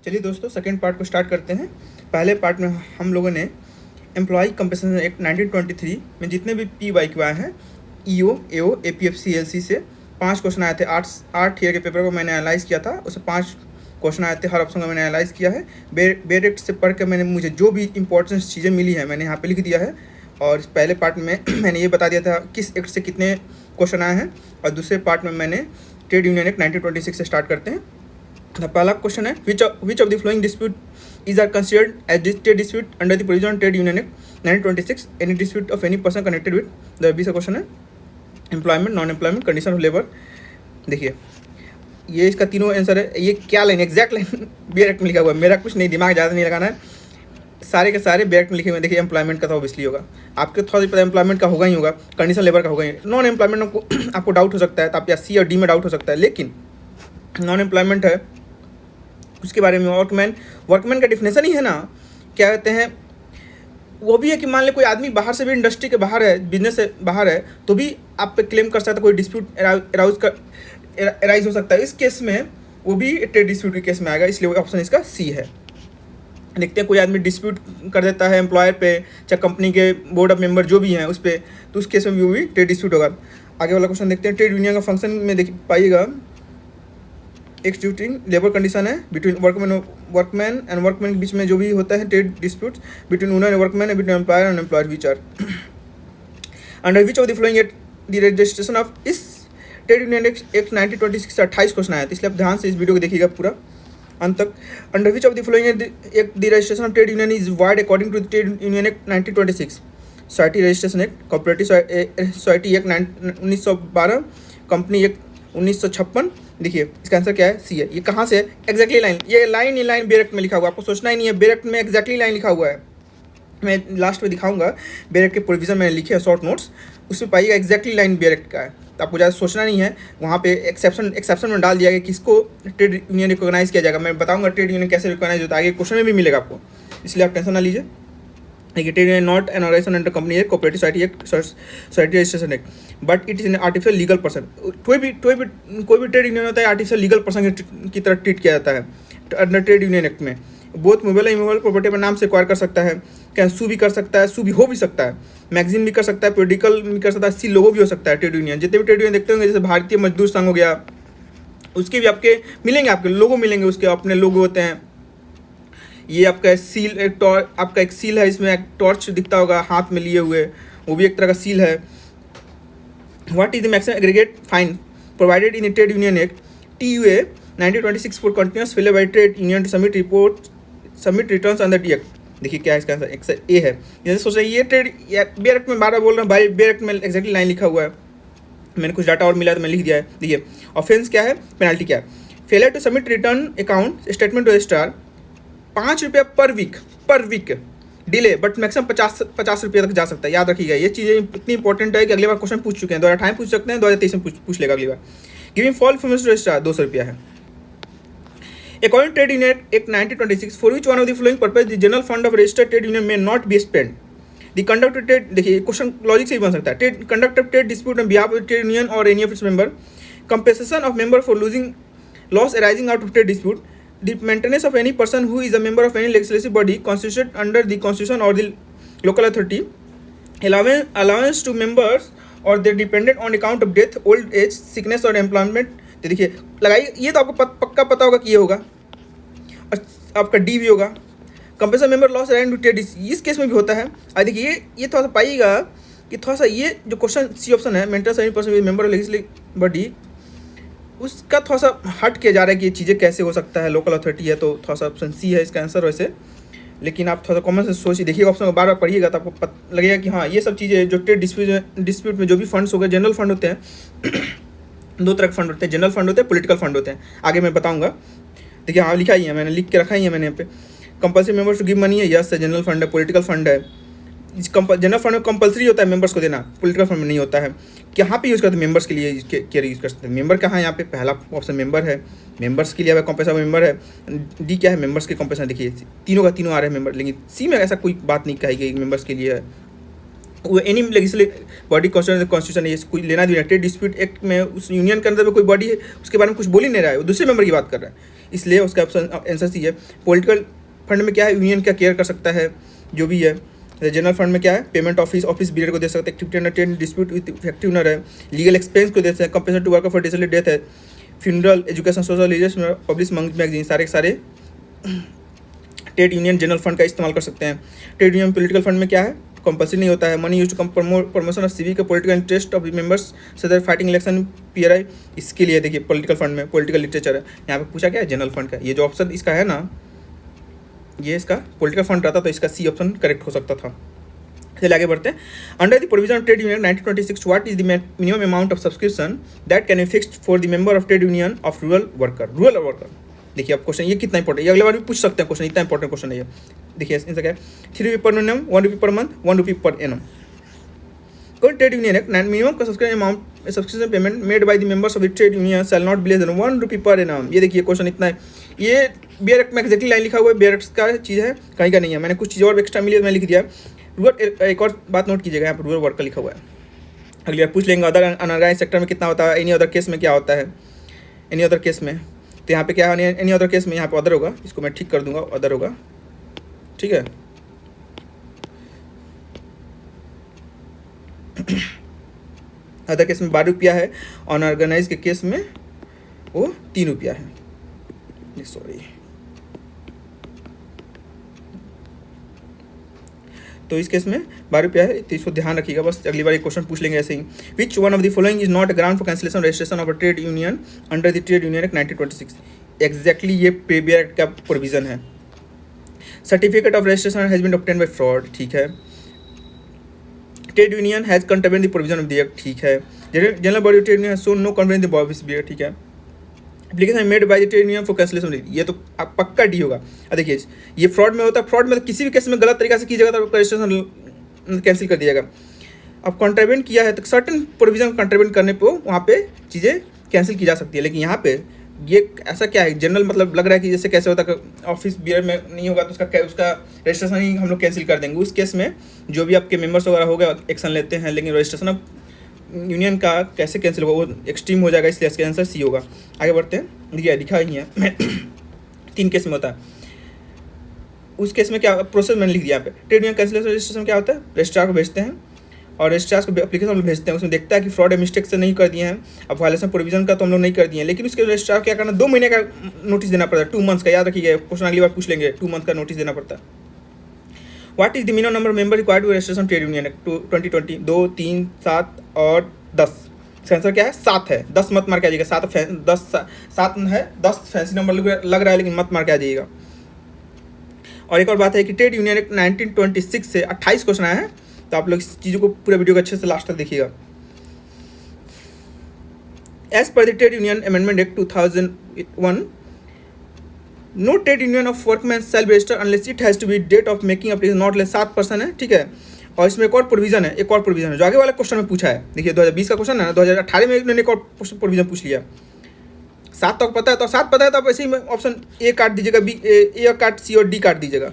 चलिए दोस्तों, second part को स्टार्ट करते हैं। पहले पार्ट में हम लोगों ने एम्प्लॉय कंपनसेशन एक्ट 1923 में जितने भी PYQ आए हैं, EO, AO, APF, CLC से 5 क्वेश्चन आए थे। 8 ईयर के पेपर को मैंने एनालाइज़ किया था, उससे 5 क्वेश्चन आए थे। हर ऑप्शन को मैंने एनालाइज़ किया है। बेरेक्ट से पढ़ के मुझे जो भी इंपॉर्टेंट चीज़ें मिली हैं मैंने यहाँ पे लिख दिया है। और पहले पार्ट में मैंने ये बता दिया था किस एक्ट से कितने क्वेश्चन आए हैं, और दूसरे पार्ट में मैंने ट्रेड यूनियन एक्ट 1926 से स्टार्ट करते हैं। पहला क्वेश्चन है, which of the following dispute is are considered as trade dispute under the provision trade union act 1926, any dispute of any person connected with the B. सा question है employment, non employment, condition of labour. देखिए ये इसका तीनों answer है। ये क्या line, exact line बेरेक्ट में लिखा हुआ है। मेरा कुछ नहीं, दिमाग ज़्यादा नहीं लगाना है, सारे के सारे बेरेक्ट में लिखे हुए। देखिए एम्प्लॉयमेंट का तो ऑब्वियसली होगा, आपके थोड़ा पता एम्प्लॉयमेंट का होगा ही होगा, कंडीशन लेबर का होगा ही। नॉन एम्प्लॉयमेंट आपको डाउट हो सकता है, तो आप या C और D में डाउट हो सकता है, लेकिन नॉन एम्प्लॉयमेंट है उसके बारे में वर्कमैन का डिफिनेशन ही है ना। क्या कहते हैं, वो भी है कि मान ले कोई आदमी बाहर से भी, इंडस्ट्री के बाहर है, बिजनेस से बाहर है, तो भी आप पे क्लेम कर सकता है, कोई डिस्प्यूट एराइज हो सकता है। इस केस में वो भी ट्रेड डिस्प्यूट के केस में आएगा, इसलिए ऑप्शन इसका C है। देखते हैं कोई आदमी डिस्प्यूट कर देता है एम्प्लॉयर पे, चाहे कंपनी के बोर्ड ऑफ मेंबर जो भी हैं उस पर, तो उस केस में भी वो भी ट्रेड डिस्प्यूट होगा। आगे वाला क्वेश्चन देखते हैं। ट्रेड यूनियन का फंक्शन में देख पाइएगा, एक्सक्यूटिंग लेबर कंडीशन है बिटवीन वर्कमैन एंड वर्कमैन के बीच में जो भी होता है trade dispute between owner and workman, between employer and employer, which are under which of the following at the registration of इस ट्रेड यूनियन एक्ट 1926 से 28 क्वेश्चन आया था, इसलिए आप ध्यान से इस वीडियो को देखिएगा पूरा अंत तक। Under which of the following act the registration of trade union is wide according to the trade union act 1926, society registration act, cooperative society act 1912, company act 1956। देखिए इसका आंसर क्या है, C है। ये कहाँ से है, एग्जैक्टली लाइन, ये लाइन बेरेक्ट में लिखा हुआ है, आपको सोचना ही नहीं है, बेरेक्ट में एग्जैक्टली लाइन लिखा हुआ है। मैं लास्ट में दिखाऊंगा बेरेक्ट के प्रोविजन मैंने लिखे हैं शॉर्ट नोट्स, उसमें पाइएगा एग्जैक्टली लाइन बेरेक्ट का है, तो आपको ज़्यादा सोचना नहीं है। वहाँ पे एक्सेप्शन में डाल दिया गया किसको ट्रेड यूनियन रिकॉग्नाइज किया जाएगा। मैं बताऊँगा ट्रेड यूनियन कैसे रिकॉग्नाइज होता है, आगे क्वेश्चन में भी मिलेगा आपको, इसलिए आप टेंशन ना लीजिए। Trade union not an organisation under company act, cooperative society act, society registration act, but it is an artificial legal person. कोई भी ट्रेड यूनियन होता है आर्टिफिशियल लीगल पर्सन की तरह ट्रीट किया जाता है अंडर ट्रेड यूनियन एक्ट में। बोथ मूवेबल और इमूवेबल प्रॉपर्टी अपने नाम से एक्वायर कर सकता है, क्या सू भी कर सकता है, सू भी हो भी सकता है, मैगजीन भी कर सकता है, पॉलिटिकल भी कर सकता है, सी लोगो भी हो सकता है। ट्रेड यूनियन जितने भी ट्रेड यूनियन देखते होंगे, जैसे भारतीय मजदूर संघ हो गया, उसके भी आपके मिलेंगे, आपके लोगो मिलेंगे, उसके अपने लोगो होते हैं। ये आपका सील, आपका एक सील है, इसमें एक टॉर्च दिखता होगा हाथ में लिए हुए, वो भी एक तरह का सील है। What is the maximum aggregate fine provided in trade union act TUA 1926 for continuous failure by trade union to submit returns under the act. देखिए क्या है इसका आंसर, A है। जैसे सोच रहे ये ट्रेड बेरेक्ट में 12 बोल रहे हैं भाई, बेरेक्ट में एक्जैक्टली लाइन लिखा हुआ है, मैंने कुछ डाटा और मिला तो मैं लिख दिया है। देखिए ऑफेंस क्या है, पेनल्टी क्या है, failure to submit return account statement to registrar, 5 रुपया पर वीक डिले, बट मैक्सिमम 50 रुपये तक जा सकता है। याद रखिएगा, ये चीज़ें इतनी इंपॉर्टेंट है कि अगली बार क्वेश्चन पूछ चुके हैं, 2028 पूछ सकते हैं, 2023 में पूछ लेगा अगली बार। Giving fall performance to registrar 200 रुपया है। According trade union act 1926 for which one of the following purpose the general fund of registered trade union may not be spend the conduct of trade. देखिए question logic से ही बन सकता है। Trade conduct of trade dispute on behalf of trade union और any of its member, compensation of member for losing loss arising out of trade dispute, the maintenance of any person who is a member of any legislative body constituted under the constitution or the local authority, allowance to members or their dependent on account of death, old age, sickness और employment। तो देखिए लगाइए, ये तो आपको पक्का पता होगा कि ये होगा, और आपका D भी होगा, compensation member loss arising to trade, इस केस में भी होता है। और देखिए ये थोड़ा सा पाइएगा कि थोड़ा सा ये जो क्वेश्चन C ऑप्शन है, maintenance any person member of legislative body, उसका थोड़ा सा हट किया जा रहा है कि ये चीज़ें कैसे हो सकता है, लोकल अथॉरिटी है, तो थोड़ा सा ऑप्शन C है इसका आंसर वैसे। लेकिन आप थोड़ा सा कॉमन से सोचिए, देखिएगा ऑप्शन को बार बार पढ़िएगा तो आपको लगेगा कि हाँ ये सब चीज़ें जो ट्रेड डिस्प्यूट में जो भी फंड्स हो गए, जनरल फंड होते हैं 2 तरह के फंड होते हैं, जनरल फंड होते हैं, पॉलिटिकल फंड होते हैं, आगे मैं बताऊँगा। देखिए हाँ लिखा ही है, मैंने लिख के रखा ही है मैंने यहाँ पे। Compulsory members to give money है, यस है, जनरल फंड है, पॉलिटिकल फंड है। जनरल फंड में कंपल्सरी होता है मेंबर्स को देना, पॉलिटिकल फंड में नहीं होता है। कहाँ पे यूज़ करते हैं, मेंबर्स के लिए क्या यूज़ कर सकते हैं। मेंबर कहाँ है, यहाँ पे पहला ऑप्शन मेंबर है, मेंबर्स के लिए कंपेंसेशन मेंबर है। D क्या है, मेंबर्स के कंपेंसेशन। देखिए तीनों का तीनों आ रहे हैं मेंबर, लेकिन C में ऐसा कोई बात नहीं कही गई मेंबर्स के लिए है। वो एनी लेजिस्लेटिव बॉडी कॉन्स्टिट्यूशन ये कोई लेना देना ट्रेड डिस्प्यूट एक्ट में उस यूनियन के अंदर में कोई बॉडी है उसके बारे में कुछ बोल ही नहीं रहा है, वो दूसरे मेंबर की बात कर रहा है, इसलिए उसका ऑप्शन आंसर सी है। पॉलिटिकल फंड में क्या है, यूनियन क्या केयर कर सकता है जो भी है। जनरल फंड में क्या है, पेमेंट ऑफिस बीरियड को दे सकते हैं, activity under trade dispute with effective owner है, लीगल एक्सपेंस को दे सकते हैं, compensation to worker for disable death है, funeral education social religious publish magazine, सारे ट्रेड यूनियन जनरल फंड का इस्तेमाल कर सकते हैं। ट्रेड यूनियन पॉलिटिकल फंड में क्या है, कंपल्सरी नहीं होता है, money use to promotion of civic political interest of members सदर फाइटिंग इलेक्शन PRI, इसके लिए देखिए पॉलिटिकल फंड में पॉलिटिकल लिटरेचर है, यहाँ पे पूछा क्या है जनरल फंड का, ये जो ऑप्शन इसका है ना ये इसका पॉलिटिकल फंड रहता तो इसका सी ऑप्शन करेक्ट हो सकता था। चलिए आगे बढ़ते हैं। Under the provision of trade union 1926 what is the minimum amount of subscription that can be fixed for the member of trade union of rural worker. देखिए अब क्वेश्चन ये कितना इंपॉर्टेंट, ये अगले बार भी पूछ सकते हैं क्वेश्चन, इतना इंपॉर्टेंट क्वेश्चन है ये। देखिए इनसे क्या है, 3 रुपये पर एनम, 1 रुपये पर मंथ, 1 रुपये पर एनम। कौन ट्रेड यूनियन एक्ट मिनिमम का subscription payment made by the members of the trade union shall not be less than 1 रुपये पर एनम। ये देखिए क्वेश्चन इतना है, ये BR एक्ट में एक्जैक्टली लाइन लिखा हुआ है, BR एक्ट का चीज़ है, कहीं का नहीं है, मैंने कुछ चीज़ और एक्स्ट्रा मिली मैं लिख दिया। रूरल, एक और बात नोट कीजिएगा, यहाँ पर रूरल वर्कर लिखा हुआ है, अगली बार पूछ लेंगे अदर अनऑर्गेनाइज सेक्टर में कितना होता है, एनी अदर केस में क्या होता है, एनी अदर केस में, तो यहाँ पे क्या है एनी अदर केस में, यहाँ पे अदर होगा, इसको मैं ठीक कर दूंगा, अदर होगा, ठीक है। अदर केस में 12 रुपया है, अनऑर्गेनाइज के केस में वो 3 रुपया है, सॉरी। तो इस केस में 12 रुपया है, तो इसको ध्यान रखिएगा, बस अगली बार एक क्वेश्चन पूछ लेंगे ऐसे ही। Which one of the following is not a ground for cancellation registration of a trade union under the trade union act 1926। Exactly ये BR एक्ट का प्रोविजन है। Certificate of registration has been obtained by fraud, ठीक है। Trade union has contravened the provision of the act, ठीक है। General body trade union has shown no contravened the body BR, ठीक है। Application made by the trade union for cancellation, ये तो पक्का D होगा। अब देखिए ये फ्रॉड में होता है, फ्रॉड में तो किसी भी केस में गलत तरीका से कीजिएगा तो रजिस्ट्रेशन कैंसिल कर दिएगा। अब कॉन्ट्रावेंट किया है तो सर्टन प्रोविजन कॉन्ट्रावेंट करने पर वहाँ पे चीज़ें कैंसिल की जा सकती है, लेकिन यहाँ पे ये ऐसा क्या है, जनरल मतलब लग रहा है कि जैसे कैसे होता है ऑफिस BR में नहीं होगा तो उसका रजिस्ट्रेशन ही हम लोग कैंसिल कर देंगे। उस केस में जो भी आपके मेंबर्स वगैरह होगा एक्शन लेते हैं, लेकिन रजिस्ट्रेशन ऑफ यूनियन का कैसे कैंसिल होगा, वो एक्सट्रीम हो जाएगा, इसलिए इसका आंसर सी होगा। आगे बढ़ते हैं, देखिए लिखा ही है 3 केस में होता है। उस केस में क्या प्रोसेस मैंने लिख दिया यहाँ पे, ट्रेड यूनियन कैंसिलेशन रजिस्ट्रेशन क्या होता है, रजिस्ट्रार को भेजते हैं और रजिस्ट्रार को एप्लीकेशन हम भेजते हैं, उसमें देखता है कि फ्रॉड है, मिस्टेक से नहीं कर दिए हैं, अब वायलेशन प्रोविजन का तो हम लोग नहीं कर दिए हैं, लेकिन उसके रजिस्ट्रार क्या करना, 2 महीने का नोटिस देना पड़ता है, 2 मंथ्स का, याद रखिएगा क्वेश्चन अगली बार पूछ लेंगे, 2 मंथ का नोटिस देना पड़ता है। What is the minimum number member required to registration trade union act 2020, 2, 3, 7 और 10। इसका आंसर क्या है, 7 है, 10 मत मार के आ जाइएगा, 7 है, 10 फैंसी नंबर लग रहा है लेकिन मत मार के आ जाइएगा। और एक और बात है कि ट्रेड यूनियन एक्ट 1926 से 28 क्वेश्चन आए हैं, तो आप लोग इस चीज़ों को पूरे वीडियो को अच्छे से लास्ट तक देखिएगा। As per the trade union amendment act 2001, no trade union of workman shall register unless it has to be date of making application not less 7% है, ठीक है। और इसमें एक और प्रोविजन है, जो आगे वाला क्वेश्चन में पूछा है, देखिए 2020 का क्वेश्चन है ना, 2018 में इन्होंने एक और प्रोविजन पूछ लिया। 7 तक पता है तो 7 पता है तो आप ऐसे ही ऑप्शन A काट दीजिएगा, A काट C और D काट दीजिएगा।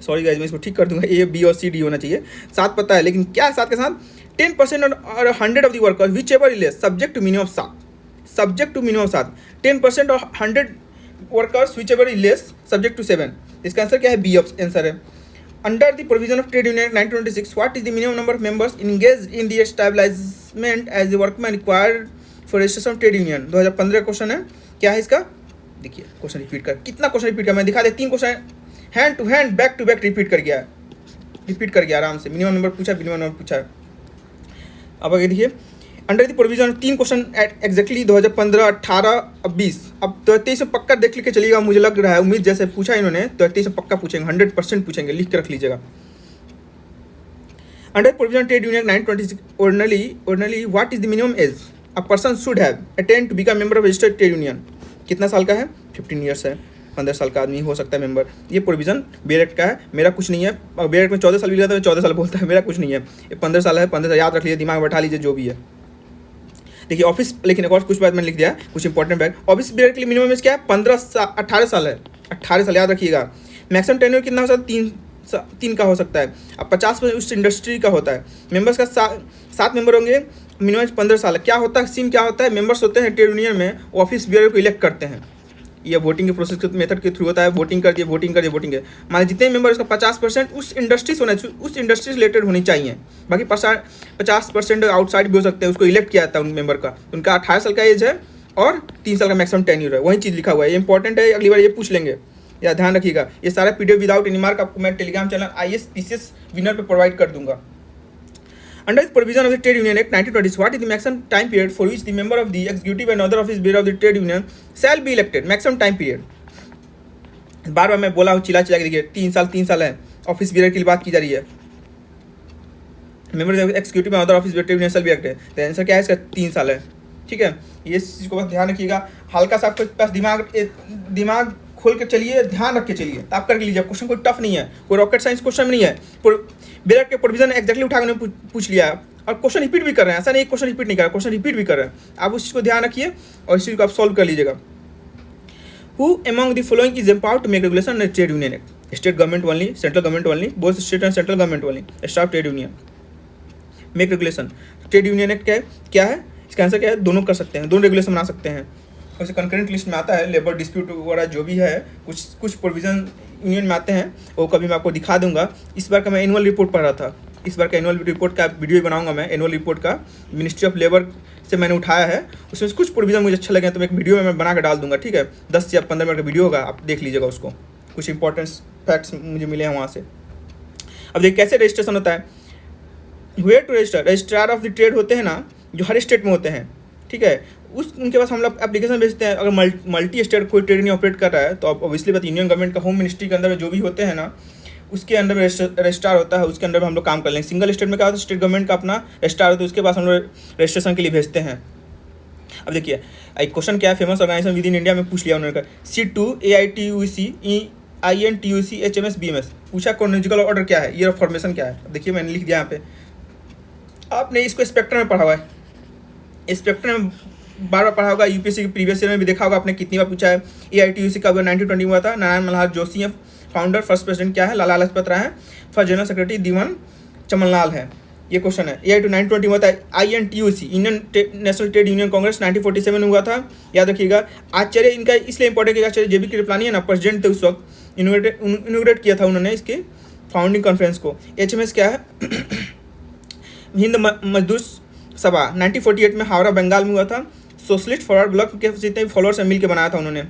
सॉरी गाइस, मैं इसको ठीक कर दूंगा, A, B और C, D होना चाहिए। 7 पता है, लेकिन क्या 7 के साथ 10% और 100 of the workers whichever is subject to minimum 7, subject to minimum 7, 10% और 100 workers whichever is less subject to 7। इसका आंसर क्या है, B आंसर है। Under the provision of trade union 1926, what is the minimum number of members engaged in the establishment as the workman required for registration of trade union. 2015 question है, क्या है इसका, देखिए question repeat कर, कितना question repeat कर, मैं दिखा दे, 3 question hand to hand back to back repeat कर गया आराम से। मिनिमम नंबर पूछा, मिनिमम नंबर पूछा। अब आगे देखिए, under the provision 3 question exactly 2015, 18 अब 20, अब 23 में पक्का देख लिख के चलिएगा, मुझे लग रहा है, उम्मीद जैसे पूछा इन्होंने 23 में पक्का पूछेंगे, 100% पूछेंगे, लिख के रख लीजिएगा। Under provision trade union 1926 ordinarily what is the minimum age a person should have attend to become member of registered trade union. कितना साल का है, 15 ईयर्स है, 15 साल का आदमी हो सकता है मेंबर। ये प्रोविजन BR एक्ट का है, मेरा कुछ नहीं है। BR एक्ट में 14 साल भी लिखा था, 14 साल बोलता है, मेरा कुछ नहीं है, ये 15 साल है, 15 साल याद रख लीजिए, दिमाग में बैठा लीजिए जो भी है। देखिए ऑफिस, लेकिन एक और कुछ बात मैंने लिख दिया है, कुछ इंपॉर्टेंट बैग, ऑफिस BR के लिए मिनिमम एज क्या है, 18 साल याद रखिएगा। मैक्सिमम टेन्योर कितना हो सकता है, 3 का हो सकता है। अब 50% उस इंडस्ट्री का होता है। मेंबर्स का 7 मेंबर होंगे, मिनिमम 15 साल। क्या होता है सीन, क्या होता है, मेंबर्स होते हैं ट्रेड यूनियन में, ऑफिस बियर को इलेक्ट करते हैं। ये वोटिंग के प्रोसेस के मेथड के थ्रू होता है। वोटिंग कर दिए, वोटिंग कर दिए, वोटिंग है। मान जितने मेंबर उसका 50% उस इंडस्ट्री से होना चाहिए, उस इंडस्ट्री से रिलेटेड होनी चाहिए। बाकी 50% आउटसाइड भी हो सकते हैं। उसको इलेक्ट किया जाता है उन मेंबर का। उनका 18 साल का एज है और 3 साल का मैक्सिमम टेन्योर है। वही चीज़ लिखा हुआ है, ये इंपॉर्टेंट है, अगली बार ये पूछ लेंगे, या ध्यान रखिएगा। ये सारा पीडीएफ विदाउट एनी मार्क आपको मैं Telegram channel IAS PCS winner पे प्रोवाइड कर दूंगा। Under the provision of the Trade Union Act 1920, what is the maximum time period for which the member of the executive and other office bearer of the trade union shall be elected? Maximum time period. बार बार मैं बोला हूँ, चिल्ला चिल्ला के, देखिए 3 साल है। Office beer की बात की जा रही है। Member of executive and other office bear trade union shall be elected. तो आंसर क्या है इसका? 3 साल है। ठीक है, ये चीज़ को बस ध्यान रखिएगा। हल्का सा आपके पास दिमाग खोल के चलिए, ध्यान रख के चलिए, तो आप करके लीजिए। क्वेश्चन कोई टफ नहीं है, कोई रॉकेट साइंस क्वेश्चन नहीं है। बेयर के प्रोविजन एग्जैक्टली उठा कर पूछ लिया और क्वेश्चन रिपीट भी कर रहे हैं। ऐसा नहीं क्वेश्चन रिपीट नहीं कर रहे, क्वेश्चन रिपीट भी कर रहे हैं। आप उस चीज़ को ध्यान रखिए और इस चीज़ को आप सॉल्व कर लीजिएगा। Who among the following is empowered to make regulation under Trade Union Act? State government only, central government only, both state and central government only. Staff trade union make regulation. Trade Union Act क्या है? इसका answer क्या है? दोनों कर सकते हैं, दोनों रेगुलेशन बना सकते हैं। वैसे कंकरेंट लिस्ट में आता है, लेबर डिस्प्यूट वगैरह जो भी है, कुछ प्रोविजन यूनियन में आते हैं, वो कभी मैं आपको दिखा दूंगा। इस बार का मैं एनुअल रिपोर्ट पढ़ रहा था, इस बार का एनुअल रिपोर्ट का वीडियो बनाऊंगा मैं। एनुअल रिपोर्ट का मिनिस्ट्री ऑफ लेबर से मैंने उठाया है, उसमें से कुछ प्रोविजन मुझे अच्छा लगे तो मैं एक वीडियो में मैं बना कर डाल दूंगा। ठीक है, 10 या 15 मिनट का वीडियो होगा, आप देख लीजिएगा उसको। कुछ इंपॉर्टेंट फैक्ट्स मुझे मिले हैं वहाँ से। अब देखिए कैसे रजिस्ट्रेशन होता है। Where to register, registrar of the trade होते हैं ना, जो हर स्टेट में होते हैं। ठीक है, उनके पास हम लोग एप्लीकेशन भेजते हैं। अगर मल्टी स्टेट कोई ट्रेड नहीं ऑपरेट कर रहा है तो आप ऑब्वियसली बात, यूनियन गवर्नमेंट का होम मिनिस्ट्री के अंदर जो भी होते हैं ना, उसके अंडर में रजिस्ट्रार होता है, उसके अंडर में हम लोग काम कर लेंगे। सिंगल स्टेट में क्या होता है, स्टेट गवर्नमेंट का अपना रजिस्ट्रार होता है, उसके पास हम लोग रजिस्ट्रेशन के लिए भेजते हैं। अब देखिए एक क्वेश्चन क्या है, famous organization within India में पूछ लिया उन्होंने। C2 AITUC INTUC HMS BMS पूछा क्रोनोलॉजिकल ऑर्डर क्या है, ईयर ऑफ फॉर्मेशन क्या है। देखिए मैंने लिख दिया यहाँ पे, आपने इसको स्पेक्ट्रम में पढ़ा हुआ है, स्पेक्ट्रम में बार बार पढ़ा होगा। यूपीएससी के प्रीवियस ईयर में भी देखा होगा आपने, कितनी बार पूछा है। AITUC का 1920 हुआ था। Narayan Malhar Joshi founder, first president क्या है, लाला लाजपत राय है। फर्स्ट जनरल सेक्रेटरी दीवन चमनलाल है। ये क्वेश्चन है। AI 1920 हुआ था। INTUC Indian national trade union Congress 1947 में हुआ था, याद रखिएगा। आचार्य इनका इसलिए इंपॉर्टेंट है, आचार्य JB कृपलानी है ना, प्रेसिडेंट थे उस वक्त, इनोग्रेट किया था उन्होंने इसकी फाउंडिंग कॉन्फ्रेंस को। HMS क्या है, हिंद मजदूर सभा 1948 में हावड़ा बंगाल में हुआ था। सोशलिस्ट फॉरवर्ड ब्लॉक के जितने भी फॉलोअर्स हैं मिल के बनाया था उन्होंने,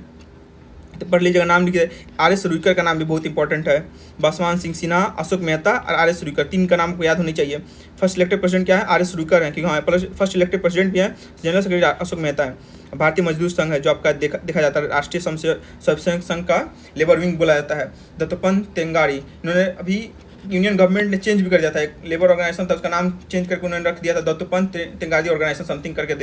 तो पढ़ लीजिएगा। नाम लिखिए। RS रुइकर का नाम भी बहुत इंपॉर्टेंट है। बासवान सिंह सिन्हा, अशोक मेहता और RS रुइकर, 3 का नाम को याद होनी चाहिए। फर्स्ट इलेक्टेड प्रेसिडेंट क्या है, RS रुइकर है, क्योंकि हाँ फर्स्ट इलेक्टेड प्रेसिडेंट भी है। जनरल सेक्रेटरी अशोक मेहता है। भारतीय मजदूर संघ है जो आपका देखा जाता है, राष्ट्रीय स्वयंसेवक संघ का लेबर विंग बोला जाता है। दत्तोपंत तेंगारी, इन्होंने अभी यूनियन गवर्नमेंट ने चेंज भी कर दिया था, एक लेबर ऑर्गेनाइजेशन था उसका नाम चेंज करके उन्होंने रख दिया था दत्तोपंत तेंगारी ऑर्गेनाइजेशन समथिंग करके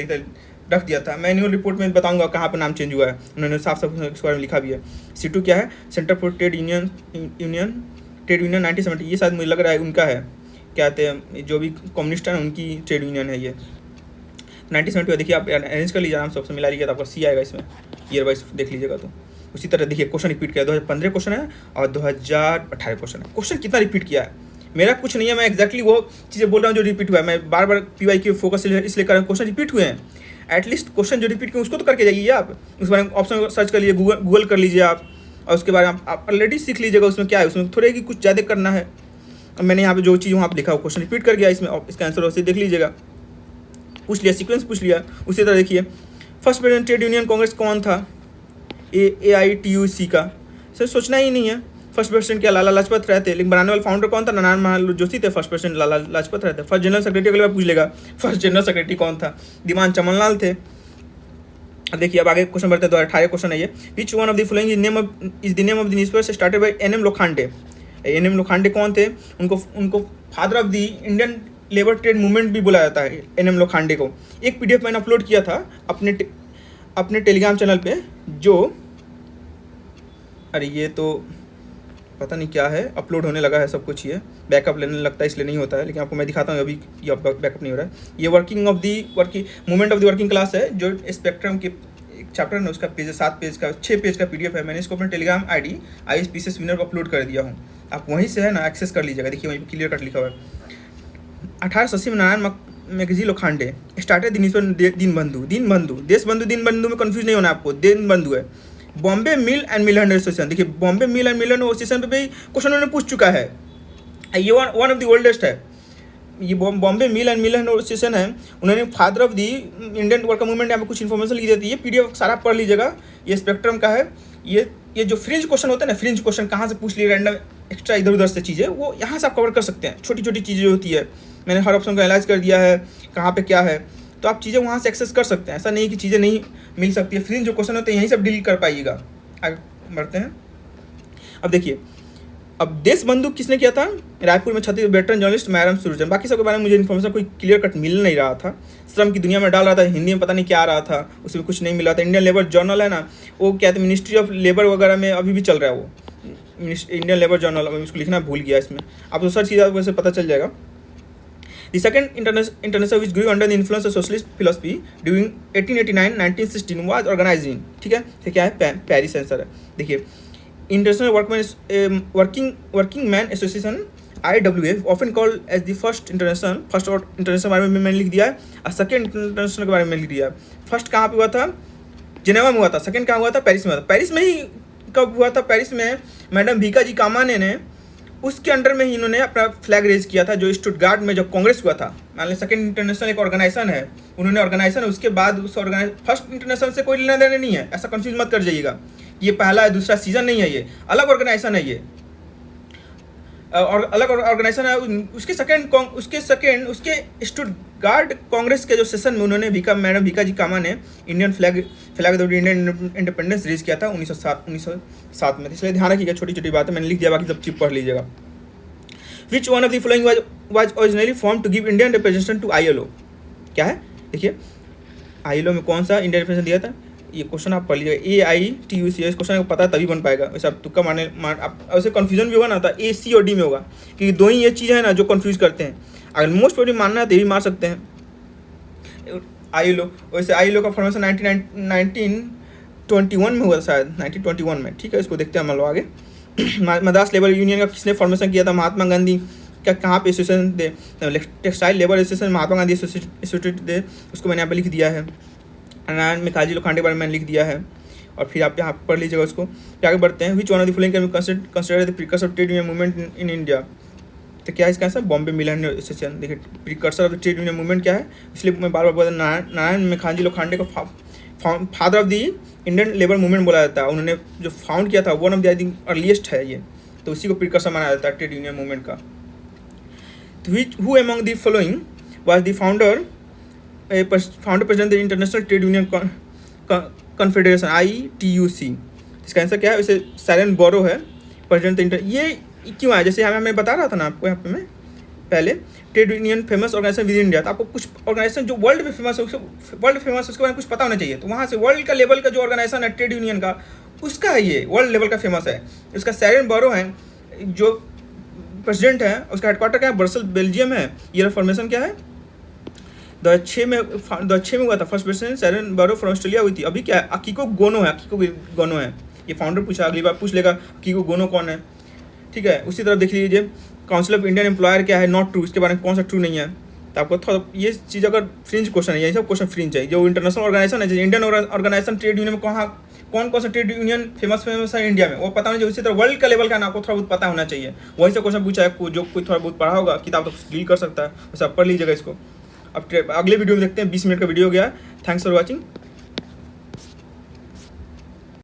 रख दिया था। मैं एनुअल रिपोर्ट में बताऊंगा कहाँ पर नाम चेंज हुआ है, उन्होंने साफ साफ इस बारे में लिखा भी है। C2 क्या है, सेंटर फॉर ट्रेड यूनियन 1970, ये शायद मुझे लग रहा है उनका है, क्या कहते हैं जो भी कम्युनिस्ट है उनकी ट्रेड यूनियन है ये। 1970 देखिए, आप अरेंज कर लीजिए आराम से, ऑप्शन मिला लीजिएगा तो आपका C आएगा इसमें, ईयर वाइज देख लीजिएगा। तो उसी तरह देखिए क्वेश्चन रिपीट किया, 2015 क्वेश्चन है और 2018 क्वेश्चन है। क्वेश्चन कितना रिपीट किया है, मेरा कुछ नहीं है, मैं एक्जैक्टली वो चीज़ें बोल रहा हूँ जो रिपीट हुआ है। मैं बार बार PY फोकस इसलिए कर रहा हूँ, क्वेश्चन रिपीट हुए हैं। एटलीस्ट क्वेश्चन जो रिपीट किए उसको तो करके जाइए आप, उस बारे में ऑप्शन सर्च कर लीजिए, गूगल कर लीजिए आप, और उसके बारे में आप ऑलरेडी सीख लीजिएगा उसमें क्या है, उसमें थोड़े कि कुछ ज़्यादा करना है। अब मैंने यहाँ पे जो चीज़ वहाँ पर लिखा वो क्वेश्चन रिपीट कर गया, इसमें इसका आंसर वैसे देख लीजिएगा, पूछ लिया, सीक्वेंस पूछ लिया। उसी तरह देखिए first president trade union Congress कौन था, AITUC का, सर सोचना ही नहीं है। फर्स्ट प्रेसिडेंट क्या, लाला लाजपत राय थे, लेकिन बनाने वाले फाउंडर कौन था, नारायण मल्हार जोशी थे। फर्स्ट प्रेसिडेंट लाला लाजपत राय थे। फर्स्ट जनरल सेक्रेटरी अगले बार पूछ लेगा, फर्स्ट जनरल सेक्रेटरी कौन था, दीवान चमनलाल थे। देखिए अब आगे क्वेश्चन बढ़ते हैं, 2018 क्वेश्चन है ये। विच one of the following is the name of the newspaper started by NM Lokhande. NM Lokhande कौन थे, उनको father of the Indian labour trade movement भी बोला जाता है, NM लोखंडे को। एक PDF मैंने अपलोड किया था अपने टेलीग्राम चैनल पे, जो अरे ये तो पता नहीं क्या है, अपलोड होने लगा है सब कुछ, ये बैकअप लेने लगता है इसलिए नहीं होता है, लेकिन आपको मैं दिखाता हूँ अभी ये बैकअप नहीं हो रहा है। ये working movement of the working class है, जो स्पेक्ट्रम के एक चैप्टर है उसका पेज 7 पेज का 6 पेज का PDF है। मैंने इसको अपने Telegram ID IAS PCS winner को अपलोड कर दिया हूँ, आप वहीं से है ना एक्सेस कर लीजिएगा। देखिए वहीं क्लियर कट लिखा हुआ है। 1880 में नारायण मैकेजी लोखंडे स्टार्टेड दीनबंधु में कंफ्यूज नहीं होना आपको, दीनबंधु है। Bombay mill and Miller association, देखिए Bombay mill and Miller association पे भी क्वेश्चन उन्होंने पूछ चुका है। ये वन ऑफ द ओल्डेस्ट है। ये Bombay mill and Miller association है। उन्होंने father of the Indian worker movement, यहाँ पे कुछ इन्फॉर्मेशन लिख देती है। PDF सारा पढ़ लीजिएगा, ये स्पेक्ट्रम का है। ये जो फ्रिंज क्वेश्चन होता है ना, फ्रिंज क्वेश्चन कहाँ से पूछ लिए रैंडम एक्स्ट्रा इधर उधर से चीज़ें, वो यहाँ से आप कवर कर सकते हैं। छोटी छोटी चीज़ें जो होती है, मैंने हर ऑप्शन को एनालाइज कर दिया है कहाँ पे क्या है, तो आप चीज़ें वहाँ से एक्सेस कर सकते हैं। ऐसा नहीं कि चीज़ें नहीं मिल सकती है। फ्रिंज जो क्वेश्चन होते हैं यहीं से आप डील कर पाइएगा। आगे बढ़ते हैं। अब देखिए, अब देशबंधु किसने किया था? रायपुर में छत्तीसगढ़ वेटरन जर्नलिस्ट मैरम सुरजन। बाकी सबके बारे में मुझे इन्फॉर्मेशन कोई क्लियर कट मिल नहीं रहा था। श्रम की दुनिया में डाल रहा था, हिंदी में पता नहीं क्या आ रहा था, उसमें कुछ नहीं मिला था। इंडियन लेबर जर्नल है ना, वो क्या था, मिनिस्ट्री ऑफ लेबर वगैरह में अभी भी चल रहा है वो इंडियन लेबर जर्नल। उसको लिखना भूल गया इसमें, आप तो सर्च कीजिए वैसे पता चल जाएगा। The second international which grew under the influence of socialist philosophy during 1889-1916 was organized in, ठीक है, तो क्या है, पेरिस आंसर है। देखिए, international working man association IWA often called as the first international बारे में मैंने लिख दिया है, और सेकेंड इंटरनेशनल के बारे में लिख दिया है। फर्स्ट कहाँ पे हुआ था? जिनेवा में हुआ था। सेकेंड कहाँ हुआ था? पेरिस में हुआ था। पेरिस में ही कब हुआ था? पेरिस में मैडम भीकाजी कामाने ने उसके अंडर में ही इन्होंने अपना फ्लैग रेज किया था, जो स्टुटगार्ट में जब कांग्रेस हुआ था। मान लीजिए सेकेंड इंटरनेशनल एक ऑर्गेनाइजेशन है, उन्होंने ऑर्गेनाइजेशन, उसके बाद उस फर्स्ट इंटरनेशनल से कोई लेना देना नहीं है, ऐसा कंफ्यूज मत कर जाइएगा। ये पहला है, दूसरा सीजन नहीं है, ये अलग ऑर्गेनाइजेशन है। ये और अलग ऑर्गेनाइजेशन है। उसके स्टुटगार्ट कांग्रेस के जो सेशन में उन्होंने मैडम भीकाजी कामा ने Indian flag Indian independence raise किया था 1907 में। इसलिए ध्यान रखिएगा, छोटी छोटी बातें मैंने लिख दिया, बाकी सब चीज पढ़ लीजिएगा। Which one of the following was originally form to give Indian representation to ILO? क्या है? देखिए, ILO में कौन सा इंडियन रिप्रेजेंटेशन दिया था? ये क्वेश्चन आप पढ़ लीजिएगा। AITUC, इस क्वेश्चन को पता तभी बन पाएगा, वैसे आप तुक्का आप वैसे कन्फ्यूजन भी होगा ना, तो A, C और D में होगा, क्योंकि दो ही ये चीज़ है ना जो कन्फ्यूज करते हैं। अगर मोस्ट प्रोबेबली मानना है तो ये भी मार सकते हैं। ILO, वैसे ILO का फॉर्मेशन 1921 में हुआ था शायद, 1921 में, ठीक है। इसको देखते हैं हम लोग आगे। मद्रास लेबर यूनियन का किसने फॉर्मेशन किया था? महात्मा गांधी का। कहाँ पे एसोसिएशन थे? Textile labour association Mahatma Gandhi associated थे, उसको मैंने यहाँ पे लिख दिया है। नारायण मैकाजी लोखंडे के बारे में मैंने लिख दिया है, और फिर आप यहाँ पढ़ लीजिएगा उसको। फिर आगे बढ़ते हैं। Which one of the following can be considered the precursor of trade union movement in India? तो क्या है इसका answer? Bombay mill and association. देखिए, precursor of the trade union movement क्या है, इसलिए मैं बार बार बोलता हूँ, नारायण मैकाजी लोखंडे को father of the Indian labour movement बोला जाता है। उन्होंने जो फाउंड किया था, one of the I think earliest है ये, तो उसी को प्रीकर्सर माना जाता है ट्रेड यूनियन मूवमेंट का। Who among the following was the founder president international trade union confederation ITUC? इसका आंसर क्या है? वैसे सैरन बोरो है प्रेसिडेंट। ये क्यों है? जैसे हमें बता रहा था ना आपको यहाँ पे मैं पहले, trade union famous organization with India, तो आपको कुछ ऑर्गेनाइजेशन जो वर्ल्ड में फेमस है, उसके बारे में कुछ पता होना चाहिए। तो वहाँ से वर्ल्ड का लेवल का जो ऑर्गेनाइजेशन है ट्रेड यूनियन का, उसका है ये, वर्ल्ड लेवल का फेमस है। उसका सैरन बोरो है जो प्रेसिडेंट है, उसका हेडक्वार्टर क्या है? ब्रसेल, बेल्जियम है। ये फॉर्मेशन क्या है? 2006 में हुआ था। फर्स्ट प्रेसिडेंट सैरन बोरो फ्रॉम ऑस्ट्रेलिया हुई थी। अभी क्या है? अकीको गोनो है। ये फाउंडर पूछा, अगली बार पूछ लेगा अकीको गोनो कौन है, ठीक है। उसी तरफ देख लीजिए, काउंसिल ऑफ इंडियन एम्प्लॉयर क्या है? नॉट ट्रू, इसके बारे में कौन सा ट्रू नहीं है? तो आपको थोड़ा ये चीज़, अगर फ्रिंज क्वेश्चन है, ये सब क्वेश्चन फ्रिंज है। जो इंटरनेशनल ऑर्गेनाइजेशन है, जैसे इंडियन ऑर्गेनाइजेशन ट्रेड यूनियन में कौन सा ट्रेड यूनियन फेमस है इंडिया में, वो पता होना चाहिए। उसी तरह वर्ल्ड का लेवल का ना आपको थोड़ा बहुत पता होना चाहिए। वहीं से क्वेश्चन पूछा है, जो कोई थोड़ा बहुत पढ़ा होगा, किताब तो डील कर सकता है, वैसे आप पढ़ लीजिएगा इसको। अब अगले वीडियो में देखते हैं। 20 मिनट का वीडियो हो गया। Thanks for watching.